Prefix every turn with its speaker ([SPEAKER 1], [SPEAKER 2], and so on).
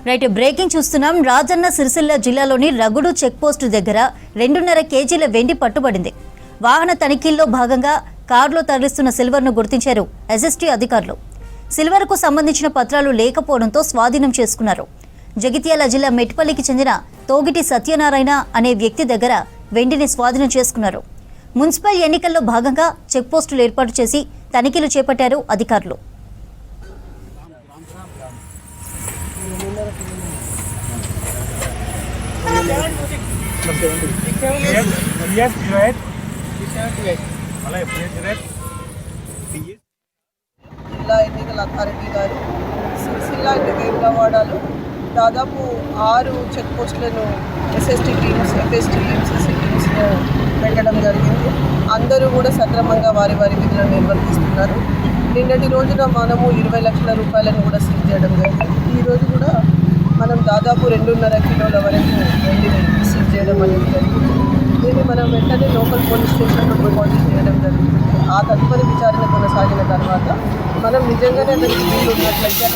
[SPEAKER 1] Right breaking చూస్తున్నాం. రాజన్న సిరిసిల్ల జిల్లాలోని రగుడు check post దగ్గర 2.5 కేజీల వెండి పట్టుబడింది. వాహన తనిఖీల్లో భాగంగా కారులో తరలిస్తున్న సిల్వర్ను గుర్తించారు ఎస్ఎస్టీ అధికారులు. సిల్వర్కు సంబంధించిన పత్రాలు లేకపోవడంతో స్వాధీనం చేసుకున్నారు. జగిత్యాల జిల్లా మెట్పల్లికి చెందిన తోగిటి సత్యనారాయణ అనే వ్యక్తి దగ్గర వెండిని స్వాధీనం చేసుకున్నారు. మున్సిపల్ ఎన్నికల్లో భాగంగా చెక్ పోస్టులు ఏర్పాటు చేసి తనిఖీలు చేపట్టారు అధికారులు.
[SPEAKER 2] జిల్లా ఎన్నికల అథారిటీ గారు సిరిసిల్ల వేములవాడలో దాదాపు 6 చెక్ పోస్టులను ఎస్ఎస్టీ టీమ్స్, ఎఫ్ఎస్టీ, ఎంసీసీ టీమ్స్లో పెట్టడం జరిగింది. అందరూ కూడా సక్రమంగా వారి విధులను నిర్వర్తిస్తున్నారు. నిన్నటి రోజున మనము 20 లక్షల రూపాయలను కూడా సీజ్ చేయడం జరిగింది. ఈరోజు కూడా మనం దాదాపు 2.5 కిలోల వరకు వెండిని సీజ్ చేయడం అనేది జరిగింది. దీన్ని మనం వెంటనే లోకల్ పోలీస్ స్టేషన్లో డిపాజిట్ చేయడం జరుగుతుంది. ఆ తదుపరి విచారణ కొనసాగిన తర్వాత మనం నిజంగానే అతనికి వీలు ఉన్నట్లయితే